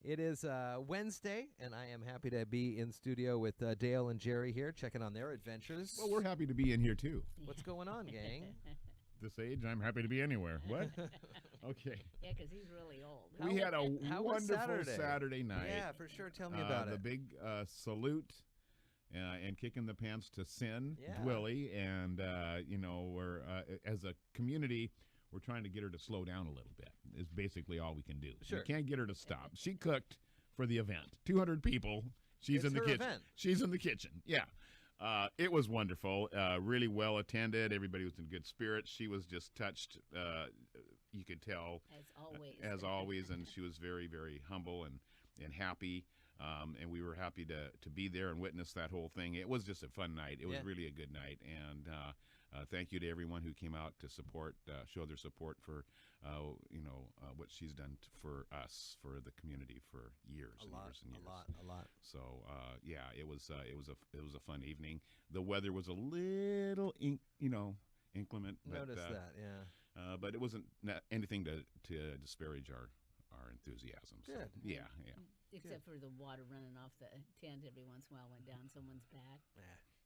It is Wednesday, and I am happy to be in studio with Dale and Jerry here, checking on their adventures. Well, we're happy to be in here, too. What's going on, gang? This age, I'm happy to be anywhere. What? Okay. Yeah, because he's really old. We had a how was wonderful Saturday night. Yeah, for sure. Tell me about The it. big salute and kicking the pants to Sin, Yeah. Willie, and, we're, as a community, we're trying to get her to slow down a little bit is basically all we can do. Sure. We can't get her to stop. She cooked for the event. 200 people. She's It's in the her kitchen. event. She's in the kitchen. Yeah. It was wonderful. Really well attended. Everybody was in good spirits. She was just touched. You could tell. As always. And she was very, very humble and happy. And we were happy to be there and witness that whole thing. It was just a fun night. It was really a good night. And thank you to everyone who came out to support, show their support for, what she's done for us, for the community for years and years and years. A lot. So it was a fun evening. The weather was a little inclement. Noticed that, yeah. But it wasn't anything to disparage our enthusiasm. So, Good. yeah. Except for the water running off the tent every once in a while went down someone's back.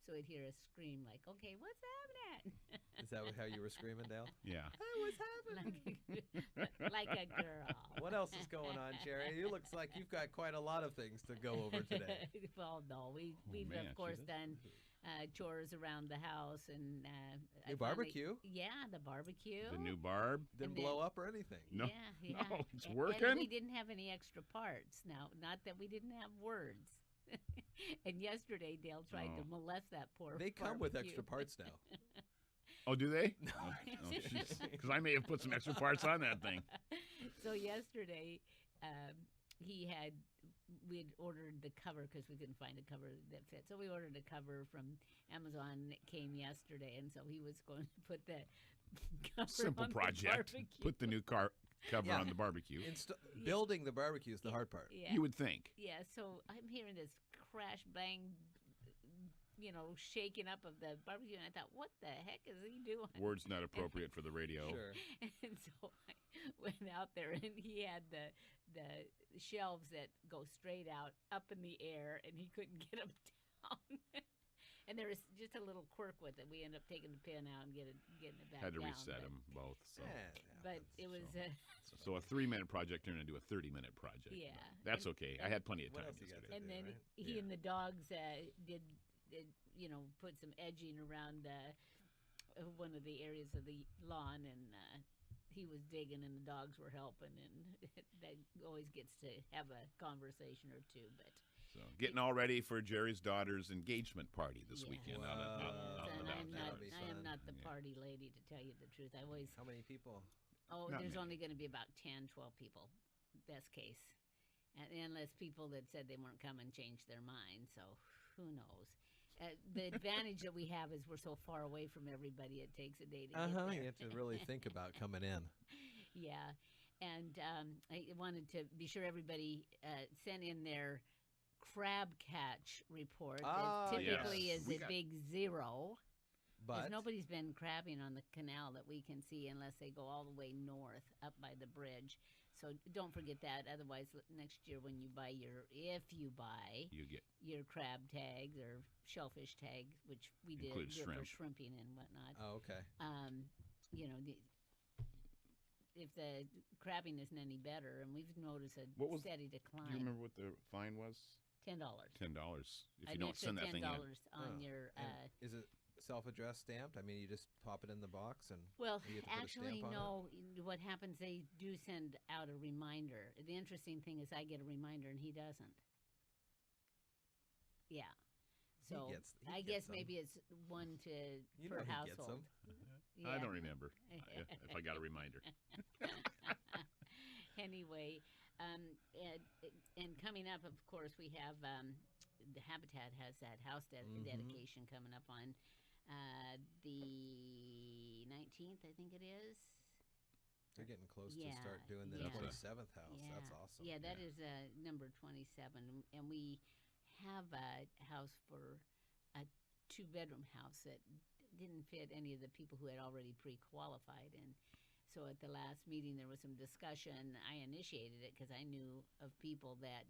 So we'd hear a scream like, okay, what's happening? Is that how you were screaming, Dale? Yeah. What's happening? like a girl. What else is going on, Jerry? It looks like you've got quite a lot of things to go over today. Well, no, we've man, of course she done chores around the house and New barbecue? Yeah, the barbecue. The new barb. Didn't And blow up or anything. No. Yeah. No, it's And working. we didn't have any extra parts. Now, not that we didn't have words. And yesterday, Dale tried to molest that poor They come with barbecue. extra parts now. Oh, do they? Because I may have put some extra parts on that thing. So yesterday, we'd ordered the cover because we couldn't find a cover that fit. So we ordered a cover from Amazon, and it came yesterday. And so he was going to put the cover Simple on project. The Put the new cover Yeah. on the barbecue. Building the barbecue is the hard part. Yeah. You would think. Yeah, so I'm hearing this crash, bang, shaking up of the barbecue, and I thought, what the heck is he doing? Words not appropriate for the radio. Sure. And so I went out there, and he had the shelves that go straight out up in the air, and he couldn't get them down. And there was just a little quirk with it. We ended up taking the pin out and getting it back Had to down. reset them both. So. But it was... So a 3-minute project turned into a 30-minute project. Yeah. That's okay. I had plenty of What time else you got yesterday. And then right? he and the dogs did put some edging around one of the areas of the lawn, and he was digging and the dogs were helping, and that always gets to have a conversation or two. But So getting all ready for Jerry's daughter's engagement party this Yeah. weekend. Wow. Out and and I'm about not, That'll be I am fun. not the Yeah. party lady, to tell you the truth. I always, How many people? Not there's many. only going to be about 10, 12 people, best case. And unless people that said they weren't coming changed their mind, so who knows. The advantage that we have is we're so far away from everybody, it takes a day to get there. You have to really think about coming in. Yeah, and I wanted to be sure everybody sent in their crab catch report. Ah, That typically yes. is We a got- big 0. But Because nobody's been crabbing on the canal that we can see unless they go all the way north up by the bridge. So don't forget that. Otherwise, next year when you buy if you buy You get your crab tags or shellfish tag, which we did Includes do it for shrimp. shrimping and whatnot. oh, okay. If the crabbing isn't any better, and we've noticed a What was- steady Do decline. you remember what the fine was? $10. $10 if An you don't extra send that thing in. $10 on Oh, your. and is it self-addressed stamped? I mean, you just pop it in the box and Well, you get to put a actually, stamp on no. What happens? They do send out a reminder. The interesting thing is, I get a reminder and he doesn't. Yeah. He So gets- he I gets guess them. maybe it's one to You per know he gets household. I Yeah. don't remember if I got a reminder. Anyway, and coming up, of course, we have the Habitat has that house dedication coming up on the 19th, I think it is. They're getting close to Yeah, start doing the yeah. 27th house. Yeah. That's awesome. Yeah, that is number 27, and we have a house for a 2-bedroom house that didn't fit any of the people who had already pre-qualified, and So at the last meeting, there was some discussion. I initiated it because I knew of people that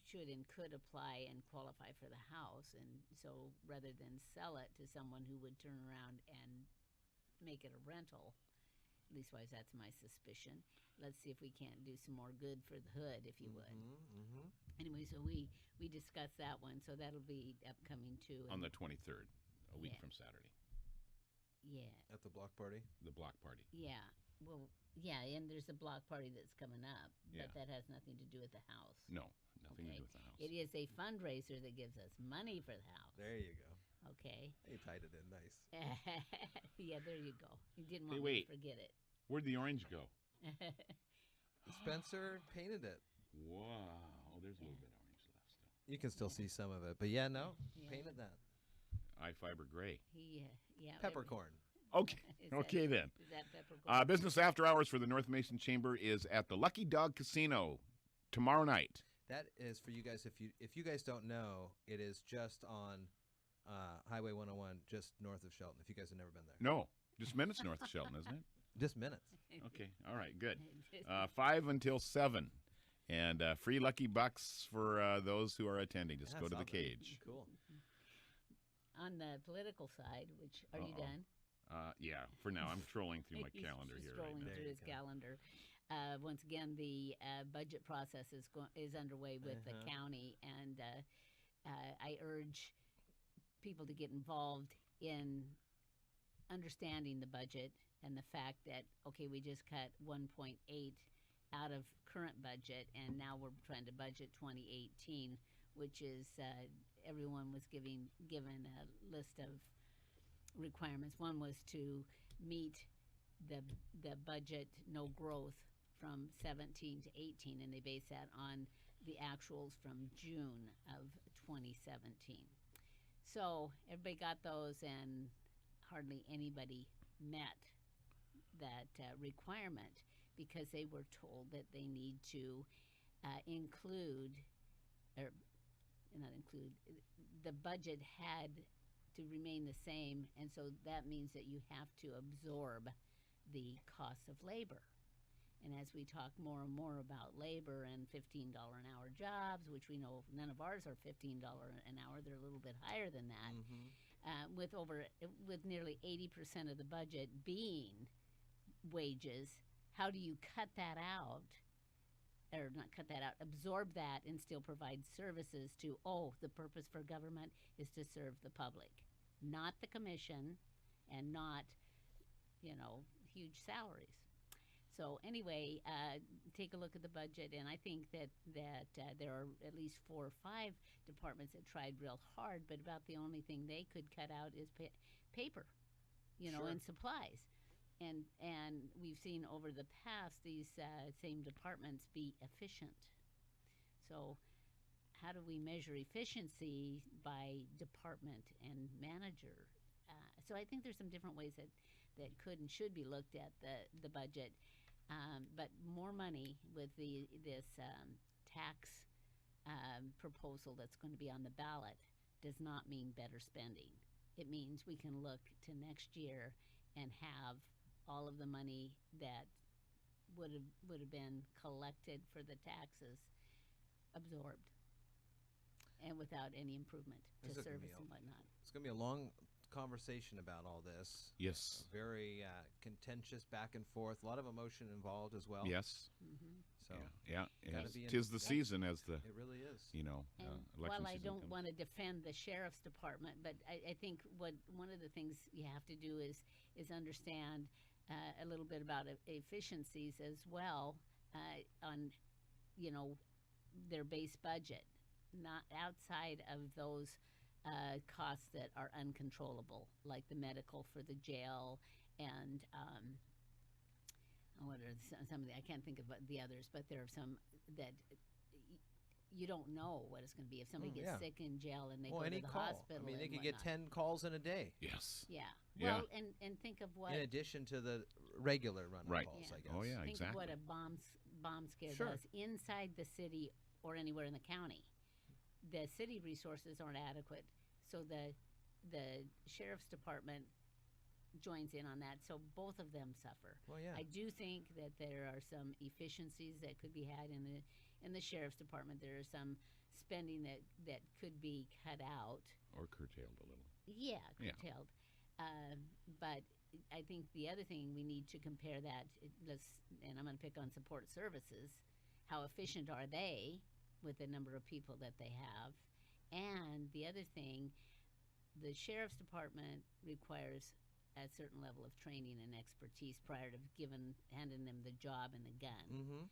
should and could apply and qualify for the house. And so rather than sell it to someone who would turn around and make it a rental, leastwise that's my suspicion, let's see if we can't do some more good for the hood, if you would. Anyway, so we discussed that one, so that'll be upcoming too. On the 23rd, a week Yeah. from Saturday. Yeah. At the block party? The block party. Yeah. Well, yeah, and there's a block party that's coming up, Yeah. but that has nothing to do with the house. No, nothing to Okay. do with the house. It is a fundraiser that gives us money for the house. There you go. Okay. You tied it in nice. Yeah, there you go. You didn't Hey, want me wait. to forget it. Where'd the orange go? Spencer painted it. Wow, there's a little bit of orange left still. You can still see some of it, but yeah, no, Yeah. painted that. Eye fiber gray. Yeah. Peppercorn. Okay, Is that- okay then. Is that peppercorn? Business after hours for the North Mason Chamber is at the Lucky Dog Casino tomorrow night. That is for you guys. If you guys don't know, it is just on Highway 101, just north of Shelton. If you guys have never been there, No, just minutes north of Shelton, isn't it? just minutes. Okay, all right, good. 5 until 7. And free lucky bucks for those who are attending. Just Yeah, go to the solid. cage. Cool. On the political side, which are you Uh-oh. done? Yeah, for now. I'm trolling through my He's calendar just here right scrolling now. There through you his go. calendar. Once again, the budget process is underway with the county, and I urge people to get involved in understanding the budget and the fact that, okay, we just cut 1.8 out of current budget, and now we're trying to budget 2018, which is everyone was given a list of requirements. One was to meet the budget no growth from 17 to 18, and they base that on the actuals from June of 2017. So everybody got those, and hardly anybody met that requirement because they were told that they need to include, or not include, the budget had to remain the same, and so that means that you have to absorb the cost of labor. And as we talk more and more about labor and $15 an hour jobs, which we know none of ours are $15 an hour, they're a little bit higher than that. With nearly 80% of the budget being wages, how do you cut that out, or not cut that out, absorb that and still provide services to, the purpose for government is to serve the public, not the commission, and not, huge salaries. So anyway, take a look at the budget, and I think that there are at least 4 or 5 departments that tried real hard, but about the only thing they could cut out is paper, Sure. and supplies. And we've seen over the past these same departments be efficient. So how do we measure efficiency by department and manager? So I think there's some different ways that could and should be looked at the budget. But more money with this tax proposal that's going to be on the ballot does not mean better spending. It means we can look to next year and have all of the money that would have been collected for the taxes absorbed, and without any improvement to This is gonna service be and whatnot. It's going to be a long conversation about all this. Yes. Very contentious back and forth. A lot of emotion involved as well. Yes. So Yeah. Gotta be in- Tis the season as the, it really is. And election while I season don't comes. want to defend the sheriff's department, but I think one of the things you have to do is understand a little bit about efficiencies as well on, their base budget, not outside of those costs that are uncontrollable, like the medical for the jail and what are some of the, I can't think of the others, but there are some that you don't know what it's going to be. If somebody gets yeah. sick in jail and they Well, go any to the call. hospital, I mean, they and could get whatnot. 10 calls in a day, Yes. Yeah. Yeah. Well, and think of what in addition to the regular run Right. calls, Yeah. I guess. Oh, yeah. think exactly. of what a bomb scare Sure. does inside the city or anywhere in the county. The city resources aren't adequate, so the sheriff's department joins in on that. So both of them suffer. Well, yeah. I do think that there are some efficiencies that could be had in the sheriff's department. There are some spending that could be cut out. Or curtailed a little. Yeah, Yeah. curtailed. But I think the other thing we need to compare that, and I'm going to pick on support services. How efficient are they with the number of people that they have? And the other thing, the sheriff's department requires a certain level of training and expertise prior to handing them the job and the gun. Mm-hmm.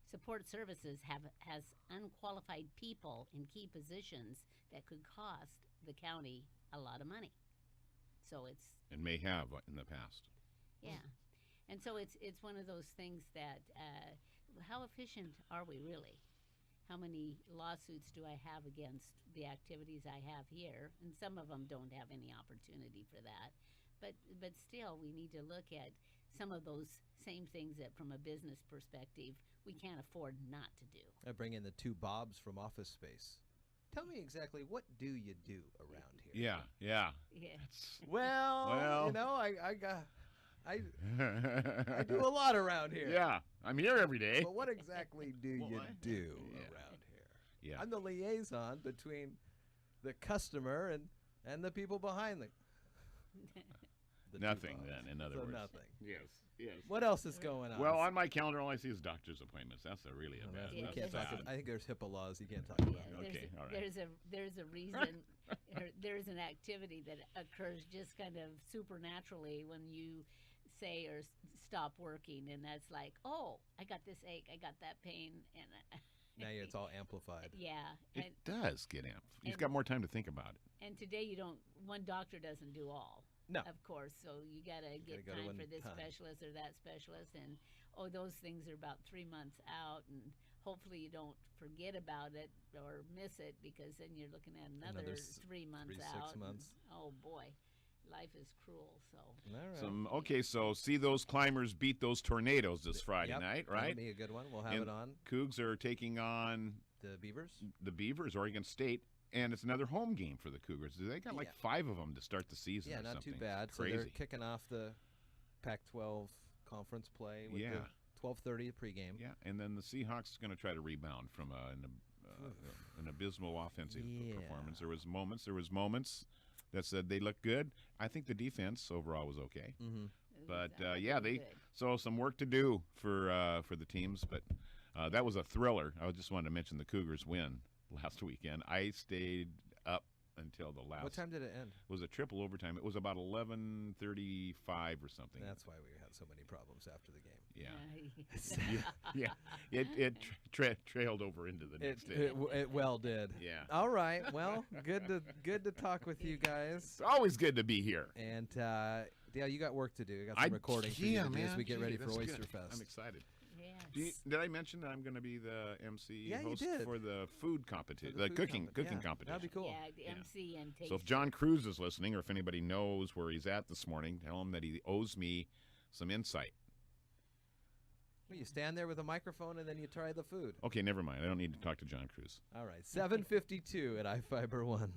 Support services has unqualified people in key positions that could cost the county a lot of money. So it's And may have in the past. yeah, and so it's one of those things that how efficient are we really? How many lawsuits do I have against the activities I have here? And some of them don't have any opportunity for that. But still, we need to look at some of those same things that from a business perspective, we can't afford not to do. I bring in the two Bobs from Office Space. Tell me exactly, what do you do around here? Yeah. Yeah. Well, you know, I do a lot around here. Yeah, I'm here every day. But what exactly do you do Yeah. around here? Yeah. I'm the liaison between the customer and the people behind the two Nothing Bobs. then, in other So words. nothing. Yes. What else is going on? Well, on my calendar, all I see is doctor's appointments. That's really a bad. we Yeah, can't that's talk. bad. I think there's HIPAA laws. You can't talk about Yeah, that. Okay, all right. there's a reason there's an activity that occurs just kind of supernaturally when you say or stop working, and that's like, oh, I got this ache, I got that pain, and Now it's all amplified. yeah, It does get amp. You've and- got more time to think about it. and today one doctor doesn't do all. No. Of course, so you gotta get go to time one for this time. specialist or that specialist, and those things are about 3 months out, and hopefully you don't forget about it or miss it, because then you're looking at another 3 months 6 out. and, months. oh boy, life is cruel. So All right. Okay, so see those climbers beat those tornadoes this Friday Yep, night, that'll right? be a good one. We'll have And it on. Cougs are taking on The Beavers. the Beavers, Oregon State, and it's another home game for the Cougars. They got like Yeah. 5 of them to start the season. Yeah, or not something. too bad. It's So crazy. they're kicking off the Pac-12 conference play with Yeah. the 12:30 pregame. Yeah, and then the Seahawks are going to try to rebound from an abysmal offensive Yeah. performance. There was moments that said they looked good. I think the defense overall was okay. Mm-hmm. But that yeah, was they good. so some work to do for the teams. But that was a thriller. I just wanted to mention the Cougars win last weekend. I stayed up until the last. What time did it end? It was a triple overtime. It was about 11:35 or something. That's why we had so many problems after the game. Yeah. Yeah. It trailed over into the next day. It well did. Yeah. All right. Well, good to talk with you guys. It's always good to be here. And Dale, you got work to do. You got some recording for you to do as we get ready for that's Oyster good. Fest. I'm excited. Yes. Did I mention that I'm going to be the MC Yeah, you host did. for the food competition, For the the food cooking yeah, competition? That'd be cool. Yeah, the MC and taste. So if John Cruz is listening, or if anybody knows where he's at this morning, tell him that he owes me some insight. Well, you stand there with a microphone and then you try the food. Okay, never mind. I don't need to talk to John Cruz. All right. 7:52 at iFiber 1.